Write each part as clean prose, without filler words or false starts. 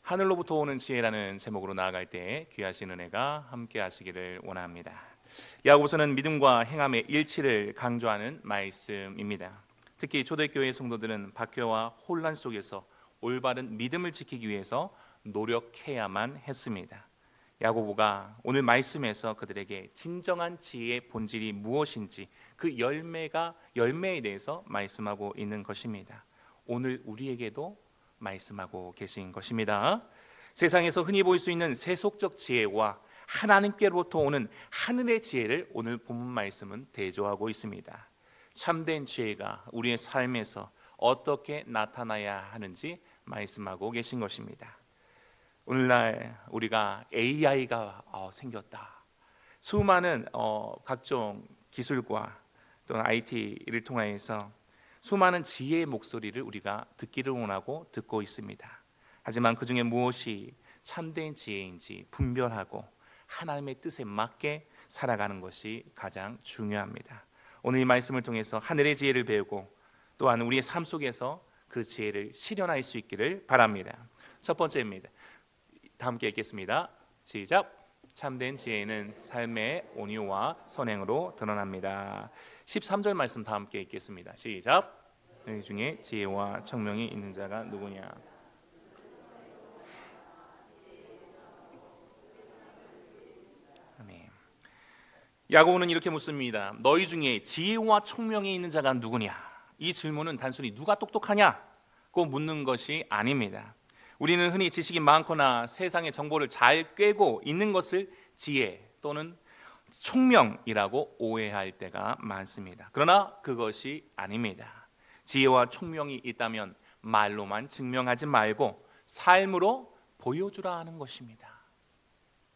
하늘로부터 오는 지혜라는 제목으로 나아갈 때 귀하신 은혜가 함께 하시기를 원합니다. 야고보서는 믿음과 행함의 일치를 강조하는 말씀입니다. 특히 초대교회 성도들은 박해와 혼란 속에서 올바른 믿음을 지키기 위해서 노력해야만 했습니다. 야고보가 오늘 말씀에서 그들에게 진정한 지혜의 본질이 무엇인지 그 열매에 대해서 말씀하고 있는 것입니다. 오늘 우리에게도 말씀하고 계신 것입니다. 세상에서 흔히 볼 수 있는 세속적 지혜와 하나님께로부터 오는 하늘의 지혜를 오늘 본문 말씀은 대조하고 있습니다. 참된 지혜가 우리의 삶에서 어떻게 나타나야 하는지 말씀하고 계신 것입니다. 오늘날 우리가 AI가 생겼다. 수많은 각종 기술과 또는 IT를 통해서 수많은 지혜의 목소리를 우리가 듣기를 원하고 듣고 있습니다. 하지만 그 중에 무엇이 참된 지혜인지 분별하고 하나님의 뜻에 맞게 살아가는 것이 가장 중요합니다. 오늘 이 말씀을 통해서 하늘의 지혜를 배우고 또한 우리의 삶 속에서 그 지혜를 실현할 수 있기를 바랍니다. 첫 번째입니다. 다 함께 읽겠습니다. 시작. 참된 지혜는 삶의 온유와 선행으로 드러납니다. 13절 말씀 다 함께 읽겠습니다. 시작. 너희 중에 지혜와 청명이 있는 자가 누구냐? 아멘. 야고보는 이렇게 묻습니다. 너희 중에 지혜와 청명이 있는 자가 누구냐? 이 질문은 단순히 누가 똑똑하냐고 묻는 것이 아닙니다. 우리는 흔히 지식이 많거나 세상의 정보를 잘 꿰고 있는 것을 지혜 또는 총명이라고 오해할 때가 많습니다. 그러나 그것이 아닙니다. 지혜와 총명이 있다면 말로만 증명하지 말고 삶으로 보여주라 하는 것입니다.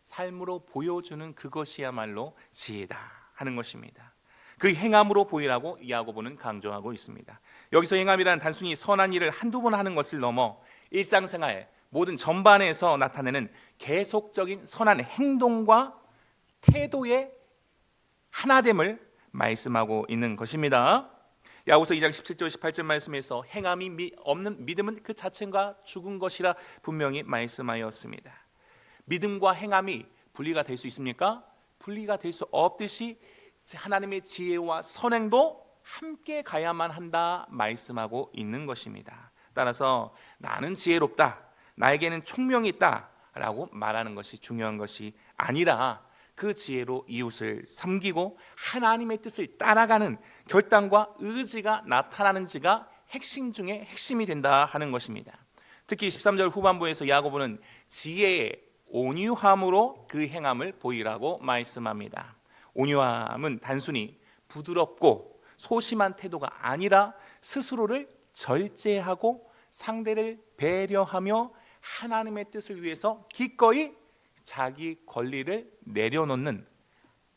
삶으로 보여주는 그것이야말로 지혜다 하는 것입니다. 그 행함으로 보이라고 야고보는 강조하고 있습니다. 여기서 행함이란 단순히 선한 일을 한두 번 하는 것을 넘어 일상생활 모든 전반에서 나타내는 계속적인 선한 행동과 태도의 하나됨을 말씀하고 있는 것입니다. 야고보서 2장 17절 18절 말씀에서 행함이 없는 믿음은 그 자체가 죽은 것이라 분명히 말씀하였습니다. 믿음과 행함이 분리가 될 수 있습니까? 분리가 될 수 없듯이 하나님의 지혜와 선행도 함께 가야만 한다 말씀하고 있는 것입니다. 따라서 나는 지혜롭다, 나에게는 총명이 있다 라고 말하는 것이 중요한 것이 아니라 그 지혜로 이웃을 섬기고 하나님의 뜻을 따라가는 결단과 의지가 나타나는지가 핵심 중에 핵심이 된다 하는 것입니다. 특히 13절 후반부에서 야고보는 지혜의 온유함으로 그 행함을 보이라고 말씀합니다. 온유함은 단순히 부드럽고 소심한 태도가 아니라 스스로를 절제하고 상대를 배려하며 하나님의 뜻을 위해서 기꺼이 자기 권리를 내려놓는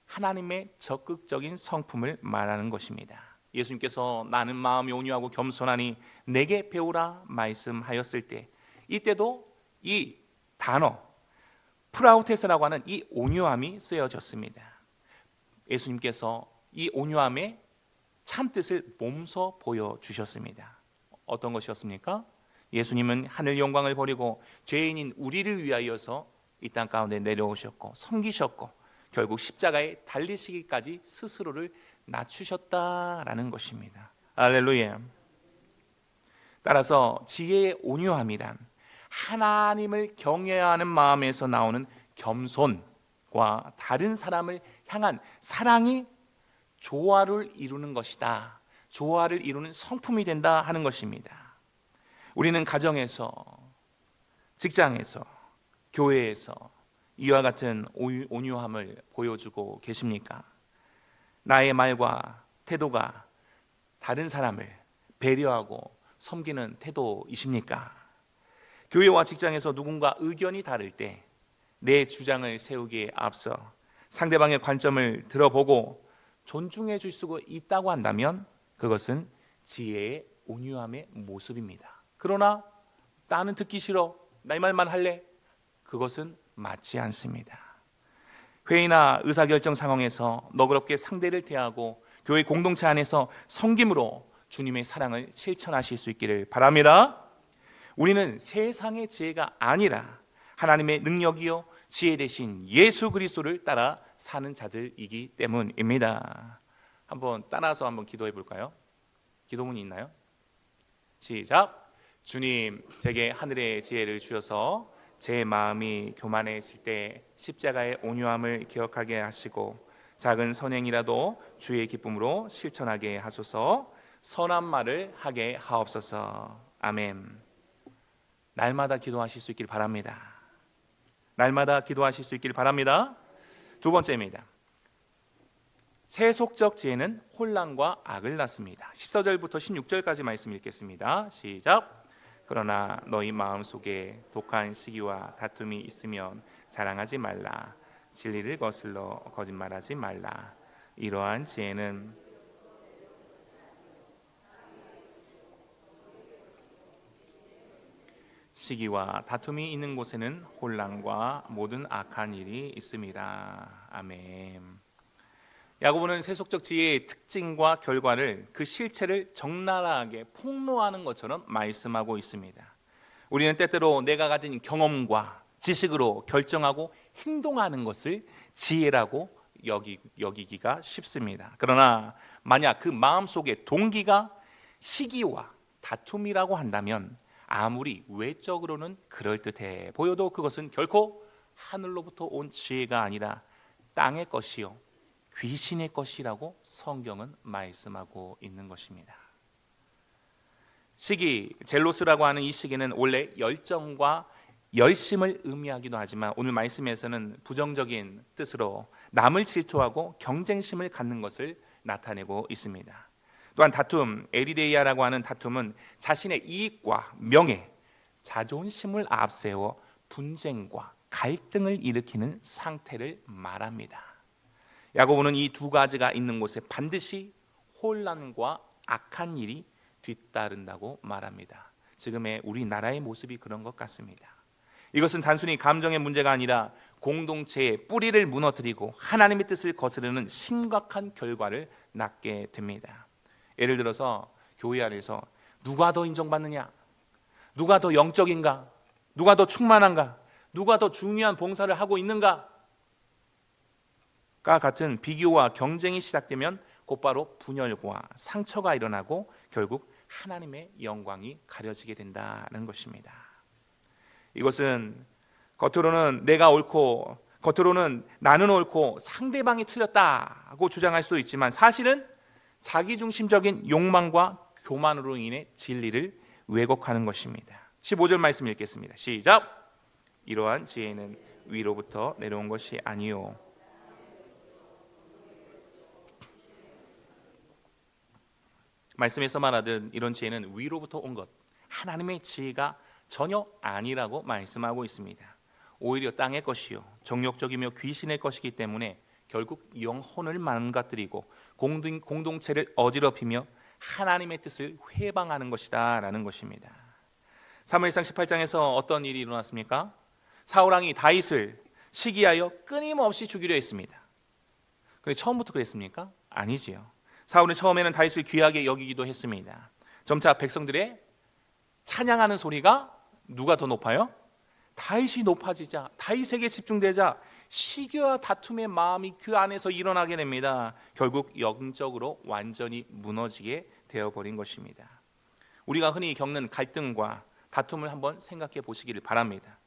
하나님의 적극적인 성품을 말하는 것입니다. 예수님께서 나는 마음이 온유하고 겸손하니 내게 배우라 말씀하였을 때 이때도 이 단어 프라우테스라고 하는 이 온유함이 쓰여졌습니다. 예수님께서 이 온유함의 참뜻을 몸소 보여주셨습니다. 어떤 것이었습니까? 예수님은 하늘 영광을 버리고 죄인인 우리를 위하여서 이 땅 가운데 내려오셨고 섬기셨고 결국 십자가에 달리시기까지 스스로를 낮추셨다라는 것입니다. 할렐루야. 따라서 지혜의 온유함이란 하나님을 경외하는 마음에서 나오는 겸손과 다른 사람을 향한 사랑이 조화를 이루는 것이다. 조화를 이루는 성품이 된다 하는 것입니다. 우리는 가정에서, 직장에서, 교회에서 이와 같은 온유함을 보여주고 계십니까? 나의 말과 태도가 다른 사람을 배려하고 섬기는 태도이십니까? 교회와 직장에서 누군가 의견이 다를 때 내 주장을 세우기에 앞서 상대방의 관점을 들어보고 존중해 줄 수 있다고 한다면 그것은 지혜의 온유함의 모습입니다. 그러나 나는 듣기 싫어, 내 말만 할래, 그것은 맞지 않습니다. 회의나 의사결정 상황에서 너그럽게 상대를 대하고 교회 공동체 안에서 섬김으로 주님의 사랑을 실천하실 수 있기를 바랍니다. 우리는 세상의 지혜가 아니라 하나님의 능력이요 지혜 되신 예수 그리스도를 따라 사는 자들이기 때문입니다. 한번 따라서 한번 기도해 볼까요? 기도문이 있나요? 시작. 주님, 제게 하늘의 지혜를 주셔서 제 마음이 교만해질 때 십자가의 온유함을 기억하게 하시고 작은 선행이라도 주의 기쁨으로 실천하게 하소서. 선한 말을 하게 하옵소서. 아멘. 날마다 기도하실 수 있길 바랍니다. 날마다 기도하실 수 있길 바랍니다. 두 번째입니다. 세속적 지혜는 혼란과 악을 낳습니다. 14절부터 16절까지 말씀 읽겠습니다. 시작. 그러나 너희 마음속에 독한 시기와 다툼이 있으면 자랑하지 말라. 진리를 거슬러 거짓말하지 말라. 이러한 지혜는 시기와 다툼이 있는 곳에는 혼란과 모든 악한 일이 있습니다. 아멘. 야고보는 세속적 지혜의 특징과 결과를 그 실체를 적나라하게 폭로하는 것처럼 말씀하고 있습니다. 우리는 때때로 내가 가진 경험과 지식으로 결정하고 행동하는 것을 지혜라고 여기기가 쉽습니다. 그러나 만약 그 마음속의 동기가 시기와 다툼이라고 한다면 아무리 외적으로는 그럴듯해 보여도 그것은 결코 하늘로부터 온 지혜가 아니라 땅의 것이요 귀신의 것이라고 성경은 말씀하고 있는 것입니다. 시기, 젤로스라고 하는 이 시기는 원래 열정과 열심을 의미하기도 하지만 오늘 말씀에서는 부정적인 뜻으로 남을 질투하고 경쟁심을 갖는 것을 나타내고 있습니다. 또한 다툼, 에리데이아라고 하는 다툼은 자신의 이익과 명예, 자존심을 앞세워 분쟁과 갈등을 일으키는 상태를 말합니다. 야고보는 이 두 가지가 있는 곳에 반드시 혼란과 악한 일이 뒤따른다고 말합니다. 지금의 우리나라의 모습이 그런 것 같습니다. 이것은 단순히 감정의 문제가 아니라 공동체의 뿌리를 무너뜨리고 하나님의 뜻을 거스르는 심각한 결과를 낳게 됩니다. 예를 들어서 교회 안에서 누가 더 인정받느냐, 누가 더 영적인가, 누가 더 충만한가, 누가 더 중요한 봉사를 하고 있는가 가 같은 비교와 경쟁이 시작되면 곧바로 분열과 상처가 일어나고 결국 하나님의 영광이 가려지게 된다는 것입니다. 이것은 겉으로는 내가 옳고 겉으로는 나는 옳고 상대방이 틀렸다고 주장할 수도 있지만 사실은 자기중심적인 욕망과 교만으로 인해 진리를 왜곡하는 것입니다. 15절 말씀 읽겠습니다. 시작. 이러한 지혜는 위로부터 내려온 것이 아니요 말씀에서 말하듯 이런 지혜는 위로부터 온 것, 하나님의 지혜가 전혀 아니라고 말씀하고 있습니다. 오히려 땅의 것이요 정욕적이며 귀신의 것이기 때문에 결국 영혼을 망가뜨리고 공동체를 어지럽히며 하나님의 뜻을 회방하는 것이다 라는 것입니다. 사무엘상 18장에서 어떤 일이 일어났습니까? 사울왕이 다윗을 시기하여 끊임없이 죽이려 했습니다. 그런데 처음부터 그랬습니까? 아니지요. 사울은 처음에는 다윗을 귀하게 여기기도 했습니다. 점차 백성들의 찬양하는 소리가 누가 더 높아요? 다윗이 높아지자, 다윗에게 집중되자 시기와 다툼의 마음이 그 안에서 일어나게 됩니다. 결국 영적으로 완전히 무너지게 되어버린 것입니다. 우리가 흔히 겪는 갈등과 다툼을 한번 생각해 보시기를 바랍니다.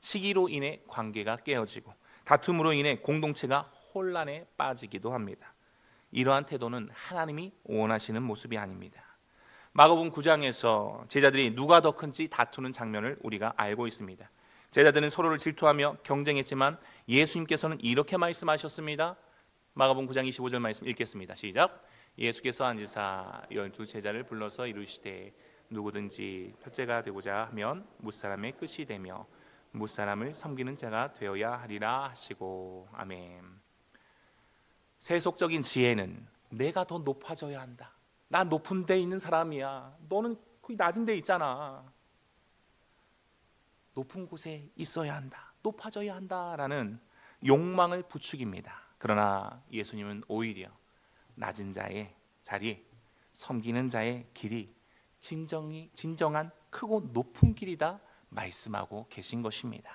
시기로 인해 관계가 깨어지고 다툼으로 인해 공동체가 혼란에 빠지기도 합니다. 이러한 태도는 하나님이 원하시는 모습이 아닙니다. 마가복음 9장에서 제자들이 누가 더 큰지 다투는 장면을 우리가 알고 있습니다. 제자들은 서로를 질투하며 경쟁했지만 예수님께서는 이렇게 말씀하셨습니다. 마가복음 9장 25절 말씀 읽겠습니다. 시작. 예수께서 앉으사 12 제자를 불러서 이르시되 누구든지 첫째가 되고자 하면 무사람의 끝이 되며 무사람을 섬기는 자가 되어야 하리라 하시고. 아멘. 세속적인 지혜는 내가 더 높아져야 한다. 나 높은 데 있는 사람이야. 너는 거기 낮은 데 있잖아. 높은 곳에 있어야 한다. 높아져야 한다라는 욕망을 부추깁니다. 그러나 예수님은 오히려 낮은 자의 자리, 섬기는 자의 길이 진정한 크고 높은 길이다 말씀하고 계신 것입니다.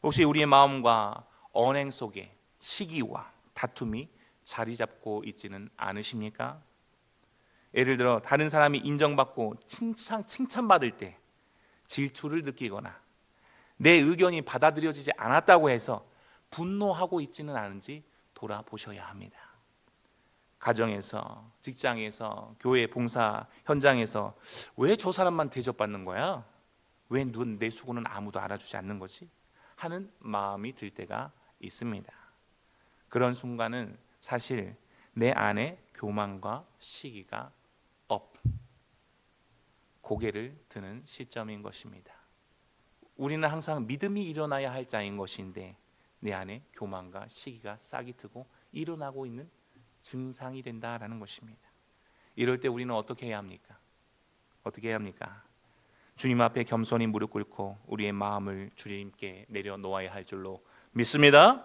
혹시 우리의 마음과 언행 속에 시기와 다툼이 자리 잡고 있지는 않으십니까? 예를 들어 다른 사람이 인정받고 칭찬받을 때 질투를 느끼거나 내 의견이 받아들여지지 않았다고 해서 분노하고 있지는 않은지 돌아보셔야 합니다. 가정에서, 직장에서, 교회 봉사 현장에서 왜 저 사람만 대접받는 거야? 왜 내 수고는 아무도 알아주지 않는 거지? 하는 마음이 들 때가 있습니다. 그런 순간은 사실 내 안에 교만과 시기가 고개를 드는 시점인 것입니다. 우리는 항상 믿음이 일어나야 할 자인 것인데 내 안에 교만과 시기가 싹이 트고 일어나고 있는 증상이 된다라는 것입니다. 이럴 때 우리는 어떻게 해야 합니까? 어떻게 해야 합니까? 주님 앞에 겸손히 무릎 꿇고 우리의 마음을 주님께 내려놓아야 할 줄로 믿습니다.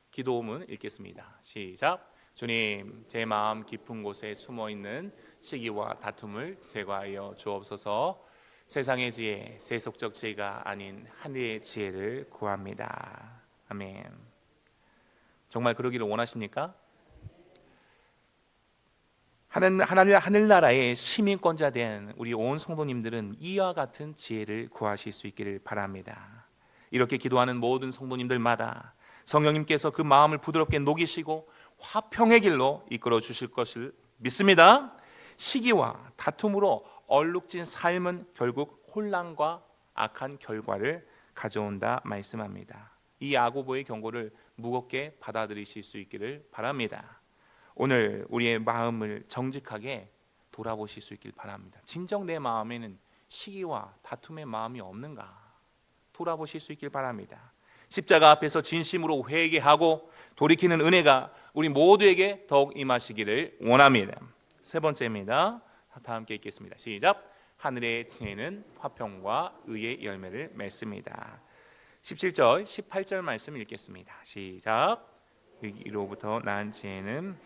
기도문 읽겠습니다. 시작. 주님, 제 마음 깊은 곳에 숨어있는 시기와 다툼을 제거하여 주옵소서. 세상의 지혜, 세속적 지혜가 아닌 하늘의 지혜를 구합니다. 아멘. 정말 그러기를 원하십니까? 하늘나라의 시민권자 된 우리 온 성도님들은 이와 같은 지혜를 구하실 수 있기를 바랍니다. 이렇게 기도하는 모든 성도님들마다 성령님께서 그 마음을 부드럽게 녹이시고 화평의 길로 이끌어 주실 것을 믿습니다. 시기와 다툼으로 얼룩진 삶은 결국 혼란과 악한 결과를 가져온다 말씀합니다. 이 야고보의 경고를 무겁게 받아들이실 수 있기를 바랍니다. 오늘 우리의 마음을 정직하게 돌아보실 수 있길 바랍니다. 진정 내 마음에는 시기와 다툼의 마음이 없는가 돌아보실 수 있길 바랍니다. 십자가 앞에서 진심으로 회개하고 돌이키는 은혜가 우리 모두에게 더욱 임하시기를 원합니다. 세 번째입니다. 다 함께 읽겠습니다. 시작. 하늘의 지혜는 화평과 의의 열매를 맺습니다. 17절, 18절 말씀 읽겠습니다. 시작. 이로부터 난 지혜는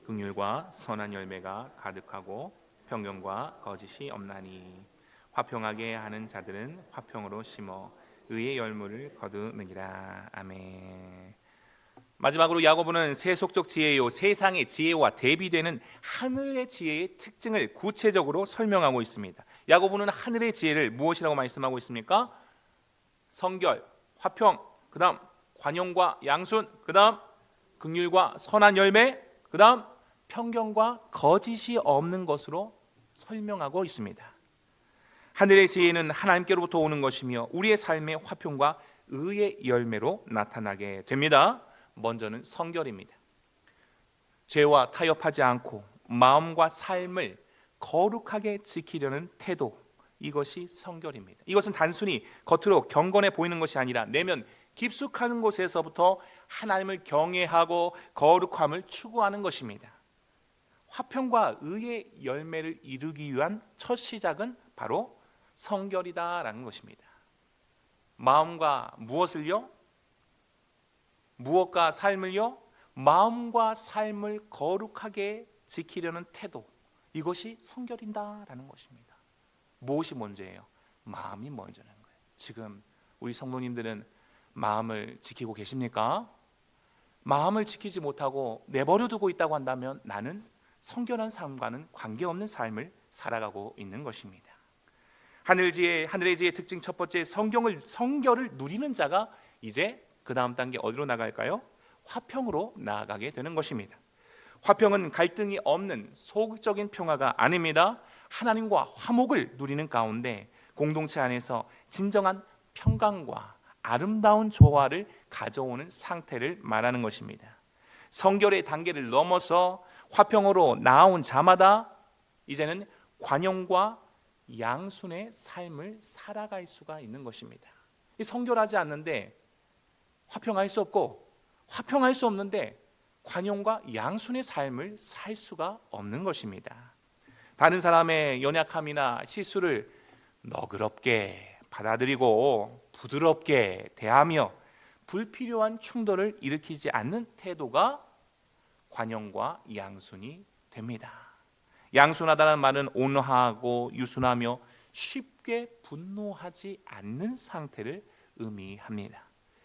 긍휼과 선한 열매가 가득하고 편견과 거짓이 없나니 화평하게 하는 자들은 화평으로 심어 의의 열매를 거두느니라. 아멘. 마지막으로 야고보는 세속적 지혜요 세상의 지혜와 대비되는 하늘의 지혜의 특징을 구체적으로 설명하고 있습니다. 야고보는 하늘의 지혜를 무엇이라고 말씀하고 있습니까? 성결, 화평, 그다음 관용과 양순, 그다음 긍휼과 선한 열매, 그다음 편견과 거짓이 없는 것으로 설명하고 있습니다. 하늘의 지혜는 하나님께로부터 오는 것이며 우리의 삶의 화평과 의의 열매로 나타나게 됩니다. 먼저는 성결입니다. 죄와 타협하지 않고 마음과 삶을 거룩하게 지키려는 태도, 이것이 성결입니다. 이것은 단순히 겉으로 경건해 보이는 것이 아니라 내면 깊숙한 곳에서부터 하나님을 경외하고 거룩함을 추구하는 것입니다. 화평과 의의 열매를 이루기 위한 첫 시작은 바로 성결이다라는 것입니다. 마음과 무엇을요? 무엇과 삶을요? 마음과 삶을 거룩하게 지키려는 태도, 이것이 성결인다라는 것입니다. 무엇이 먼저예요? 마음이 먼저는 거예요. 지금 우리 성도님들은 마음을 지키고 계십니까? 마음을 지키지 못하고 내버려 두고 있다고 한다면 나는 성결한 삶과는 관계없는 삶을 살아가고 있는 것입니다. 하늘의 지혜의 특징 첫 번째, 성결을 누리는 자가 이제 그 다음 단계 어디로 나갈까요? 화평으로 나아가게 되는 것입니다. 화평은 갈등이 없는 소극적인 평화가 아닙니다. 하나님과 화목을 누리는 가운데 공동체 안에서 진정한 평강과 아름다운 조화를 가져오는 상태를 말하는 것입니다. 성결의 단계를 넘어서 화평으로 나아온 자마다 이제는 관용과 양순의 삶을 살아갈 수가 있는 것입니다. 성결하지 않는데 화평할 수 없고 화평할 수 없는데 관용과 양순의 삶을 살 수가 없는 것입니다. 다른 사람의 연약함이나 실수를 너그럽게 받아들이고 부드럽게 대하며 불필요한 충돌을 일으키지 않는 태도가 관용과 양순이 됩니다. 양순하다는 말은 온화하고 유순하며 쉽게 분노하지 않는 상태를 의미합니다.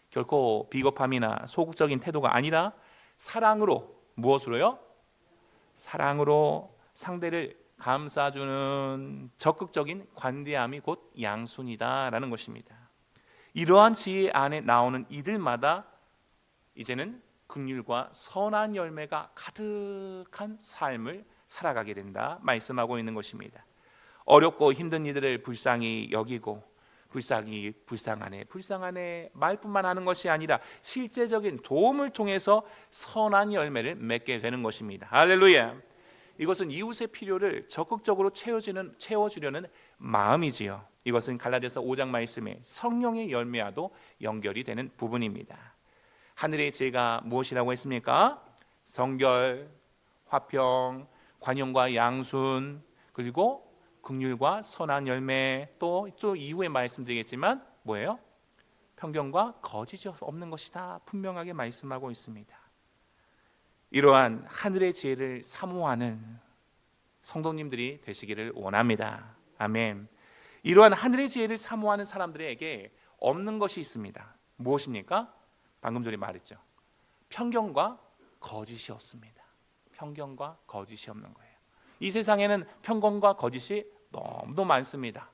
결코 비겁함이나 소극적인 태도가 아니라 사랑으로, 무엇으로요? 사랑으로 상대를 감싸주는 적극적인 관대함이 곧 양순이다라는 것입니다. 이러한 지혜 안에 나오는 이들마다 이제는 긍휼과 선한 열매가 가득한 삶을 살아가게 된다 말씀하고 있는 것입니다. 어렵고 힘든 이들을 불쌍히 여기고 불쌍하네 말뿐만 하는 것이 아니라 실제적인 도움을 통해서 선한 열매를 맺게 되는 것입니다. 할렐루야. 이것은 이웃의 필요를 적극적으로 채워주려는 마음이지요. 이것은 갈라디아서 5장 말씀에 성령의 열매와도 연결이 되는 부분입니다. 하늘의 지혜가 무엇이라고 했습니까? 성결, 화평, 관용과 양순, 그리고 긍휼과 선한 열매, 또 이후에 말씀드리겠지만 뭐예요? 편견과 거짓이 없는 것이다 분명하게 말씀하고 있습니다. 이러한 하늘의 지혜를 사모하는 성도님들이 되시기를 원합니다. 아멘. 이러한 하늘의 지혜를 사모하는 사람들에게 없는 것이 있습니다. 무엇입니까? 방금 전에 말했죠. 편견과 거짓이 없습니다. 편견과 거짓이 없는 거예요. 이 세상에는 편견과 거짓이 너무도 많습니다.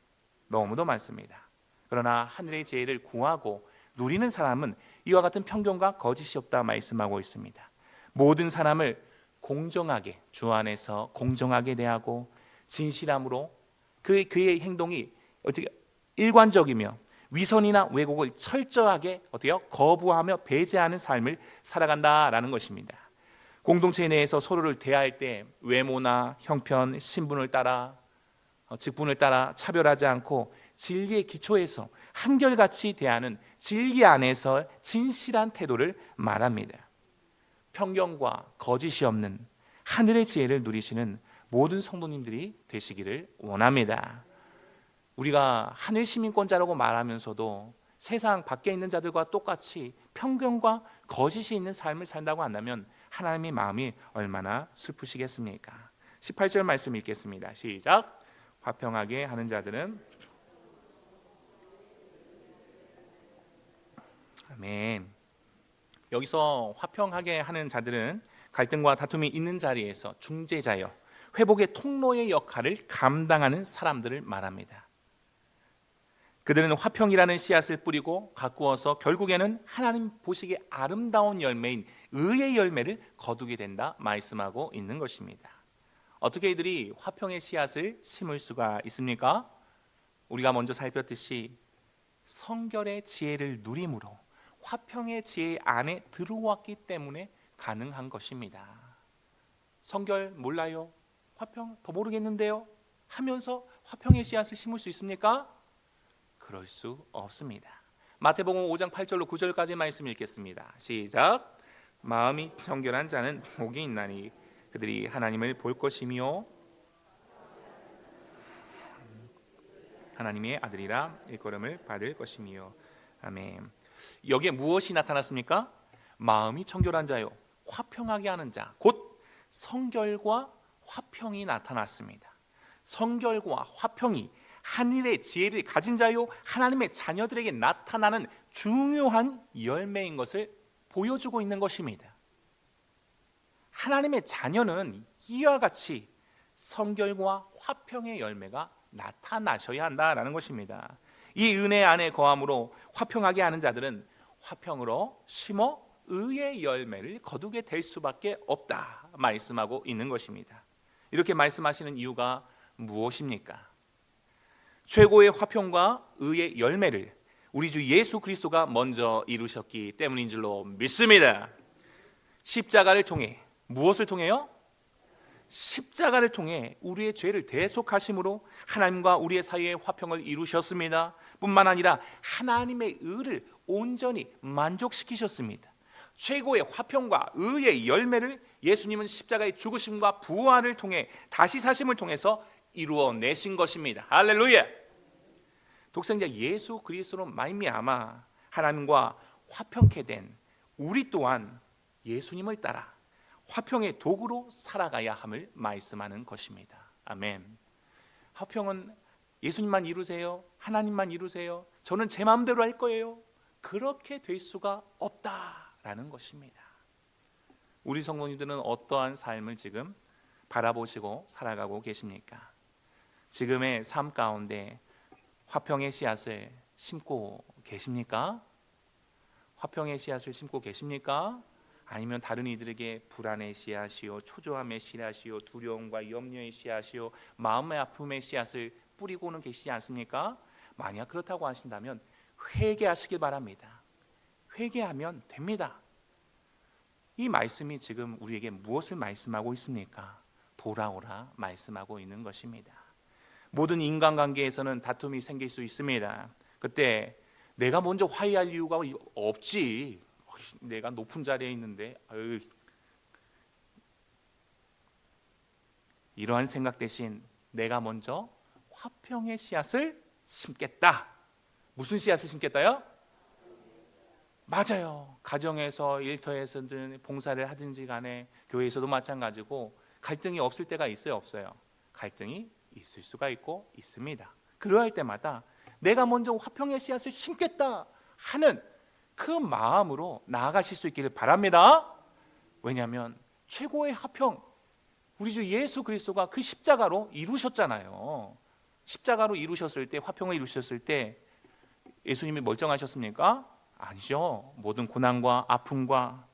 너무도 많습니다. 그러나 하늘의 지혜를 구하고 누리는 사람은 이와 같은 편견과 거짓이 없다 말씀하고 있습니다. 모든 사람을 공정하게, 주 안에서 공정하게 대하고 진실함으로 그의 행동이 어떻게 일관적이며 위선이나 왜곡을 철저하게 거부하며 배제하는 삶을 살아간다라는 것입니다. 공동체 내에서 서로를 대할 때 외모나 형편, 신분을 따라 직분을 따라 차별하지 않고 진리의 기초에서 한결같이 대하는 진리 안에서 진실한 태도를 말합니다. 편견과 거짓이 없는 하늘의 지혜를 누리시는 모든 성도님들이 되시기를 원합니다. 우리가 하늘 시민권자라고 말하면서도 세상 밖에 있는 자들과 똑같이 편견과 거짓이 있는 삶을 산다고 한다면 하나님의 마음이 얼마나 슬프시겠습니까? 18절 말씀 읽겠습니다. 시작. 화평하게 하는 자들은 아멘. 여기서 화평하게 하는 자들은 갈등과 다툼이 있는 자리에서 중재자여 회복의 통로의 역할을 감당하는 사람들을 말합니다. 그들은 화평이라는 씨앗을 뿌리고 가꾸어서 결국에는 하나님 보시기에 아름다운 열매인 의의 열매를 거두게 된다 말씀하고 있는 것입니다. 어떻게 이들이 화평의 씨앗을 심을 수가 있습니까? 우리가 먼저 살폈듯이 성결의 지혜를 누림으로 화평의 지혜 안에 들어왔기 때문에 가능한 것입니다. 성결 몰라요? 화평 더 모르겠는데요? 하면서 화평의 씨앗을 심을 수 있습니까? 그럴 수 없습니다. 마태복음 5장 8절로 9절까지 말씀 읽겠습니다. 시작. 마음이 정결한 자는 복이 있나니 그들이 하나님을 볼 것이며 하나님의 아들이라 일컬음을 받을 것이며 아멘. 여기에 무엇이 나타났습니까? 마음이 정결한 자요 화평하게 하는 자, 곧 성결과 화평이 나타났습니다. 성결과 화평이 하늘의 지혜를 가진 자요 하나님의 자녀들에게 나타나는 중요한 열매인 것을 보여주고 있는 것입니다. 하나님의 자녀는 이와 같이 성결과 화평의 열매가 나타나셔야 한다라는 것입니다. 이 은혜 안에 거함으로 화평하게 하는 자들은 화평으로 심어 의의 열매를 거두게 될 수밖에 없다 말씀하고 있는 것입니다. 이렇게 말씀하시는 이유가 무엇입니까? 최고의 화평과 의의 열매를 우리 주 예수 그리스도가 먼저 이루셨기 때문인 줄로 믿습니다. 십자가를 통해 무엇을 통해요? 십자가를 통해 우리의 죄를 대속하심으로 하나님과 우리의 사이에 화평을 이루셨습니다. 뿐만 아니라 하나님의 의를 온전히 만족시키셨습니다. 최고의 화평과 의의 열매를 예수님은 십자가의 죽으심과 부활을 통해 다시 사심을 통해서 이루어내신 것입니다. 할렐루야. 독생자 예수 그리스도로 말미암아 하나님과 화평케 된 우리 또한 예수님을 따라 화평의 도구로 살아가야 함을 말씀하는 것입니다. 아멘. 화평은 예수님만 이루세요, 하나님만 이루세요, 저는 제 마음대로 할 거예요, 그렇게 될 수가 없다라는 것입니다. 우리 성도님들은 어떠한 삶을 지금 바라보시고 살아가고 계십니까? 지금의 삶 가운데 화평의 씨앗을 심고 계십니까? 화평의 씨앗을 심고 계십니까? 아니면 다른 이들에게 불안의 씨앗이요, 초조함의 씨앗이요, 두려움과 염려의 씨앗이요, 마음의 아픔의 씨앗을 뿌리고는 계시지 않습니까? 만약 그렇다고 하신다면 회개하시길 바랍니다. 회개하면 됩니다. 이 말씀이 지금 우리에게 무엇을 말씀하고 있습니까? 돌아오라 말씀하고 있는 것입니다. 모든 인간관계에서는 다툼이 생길 수 있습니다. 그때 내가 먼저 화해할 이유가 없지, 내가 높은 자리에 있는데, 이러한 생각 대신 내가 먼저 화평의 씨앗을 심겠다. 무슨 씨앗을 심겠다요? 맞아요. 가정에서 일터에서든 봉사를 하든지 간에 교회에서도 마찬가지고 갈등이 없을 때가 있어요, 없어요? 갈등이 있을 수가 있고 있습니다. 그러할 때마다 내가 먼저 화평의 씨앗을 심겠다 하는 그 마음으로 나아가실 수 있기를 바랍니다. 왜냐하면 최고의 화평, 우리 주 예수 그리스도가 그 십자가로 이루셨잖아요. 십자가로 이루셨을 때, 화평을 이루셨을 때 예수님이 멀쩡하셨습니까? 아니죠. 모든 고난과 아픔과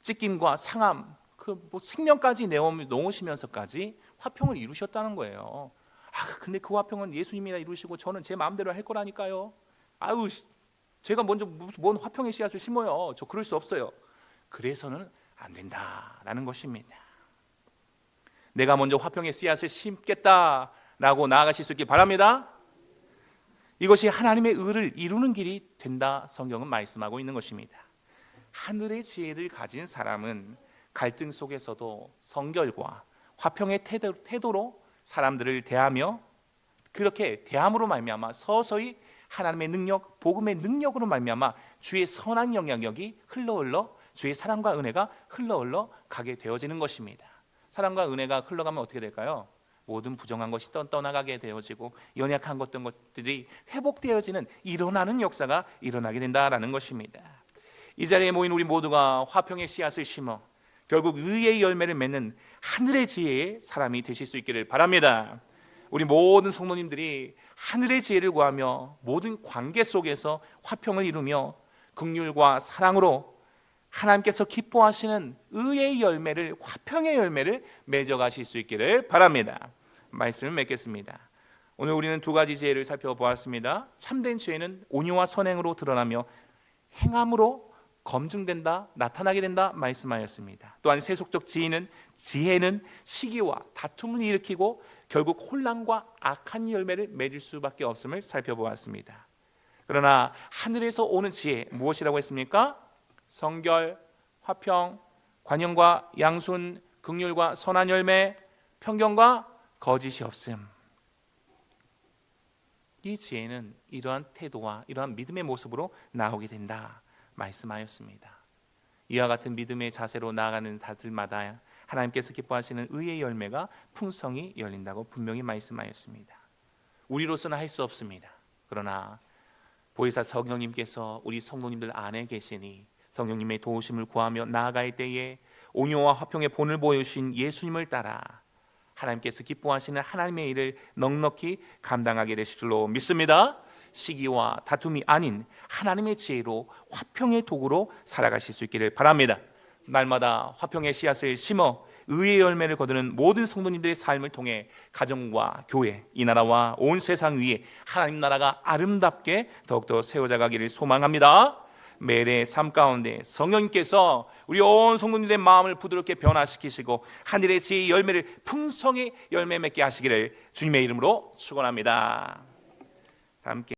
찢김과 상함, 생명까지 내놓으시면서까지 화평을 이루셨다는 거예요. 근데 그 화평은 예수님이나 이루시고 저는 제 마음대로 할 거라니까요. 제가 먼저 뭔 화평의 씨앗을 심어요. 저 그럴 수 없어요. 그래서는 안 된다라는 것입니다. 내가 먼저 화평의 씨앗을 심겠다라고 나아가실 수 있길 바랍니다. 이것이 하나님의 의를 이루는 길이 된다, 성경은 말씀하고 있는 것입니다. 하늘의 지혜를 가진 사람은 갈등 속에서도 성결과 화평의 태도로 사람들을 대하며, 그렇게 대함으로 말미암아 서서히 하나님의 능력, 복음의 능력으로 말미암아 주의 선한 영향력이 흘러 주의 사랑과 은혜가 흘러 가게 되어지는 것입니다. 사랑과 은혜가 흘러가면 어떻게 될까요? 모든 부정한 것이 떠나가게 되어지고 연약한 것들이 회복되어지는, 일어나는 역사가 일어나게 된다라는 것입니다. 이 자리에 모인 우리 모두가 화평의 씨앗을 심어 결국 의의 열매를 맺는 하늘의 지혜의 사람이 되실 수 있기를 바랍니다. 우리 모든 성도님들이 하늘의 지혜를 구하며 모든 관계 속에서 화평을 이루며 긍휼과 사랑으로 하나님께서 기뻐하시는 의의 열매를, 화평의 열매를 맺어가실 수 있기를 바랍니다. 말씀을 맺겠습니다. 오늘 우리는 두 가지 지혜를 살펴보았습니다. 참된 지혜는 온유와 선행으로 드러나며 행함으로 검증된다, 나타나게 된다 말씀하였습니다. 또한 세속적 지혜는 시기와 다툼을 일으키고 결국 혼란과 악한 열매를 맺을 수밖에 없음을 살펴보았습니다. 그러나 하늘에서 오는 지혜 무엇이라고 했습니까? 성결, 화평, 관용과 양순, 긍휼과 선한 열매, 편견과 거짓이 없음. 이 지혜는 이러한 태도와 이러한 믿음의 모습으로 나오게 된다 말씀하였습니다. 이와 같은 믿음의 자세로 나아가는 자들마다 하나님께서 기뻐하시는 의의 열매가 풍성히 열린다고 분명히 말씀하였습니다. 우리로서는 할 수 없습니다. 그러나 보혜사 성령님께서 우리 성도님들 안에 계시니 성령님의 도우심을 구하며 나아갈 때에 온유와 화평의 본을 보여주신 예수님을 따라 하나님께서 기뻐하시는 하나님의 일을 넉넉히 감당하게 되실 줄로 믿습니다. 시기와 다툼이 아닌 하나님의 지혜로 화평의 도구로 살아가실 수 있기를 바랍니다. 날마다 화평의 씨앗을 심어 의의 열매를 거두는 모든 성도님들의 삶을 통해 가정과 교회, 이 나라와 온 세상 위에 하나님 나라가 아름답게 더욱더 세워져 가기를 소망합니다. 매일의 삶 가운데 성령님께서 우리 온 성도님들의 마음을 부드럽게 변화시키시고 하늘의 지혜의 열매를 풍성히 열매 맺게 하시기를 주님의 이름으로 축원합니다. 함께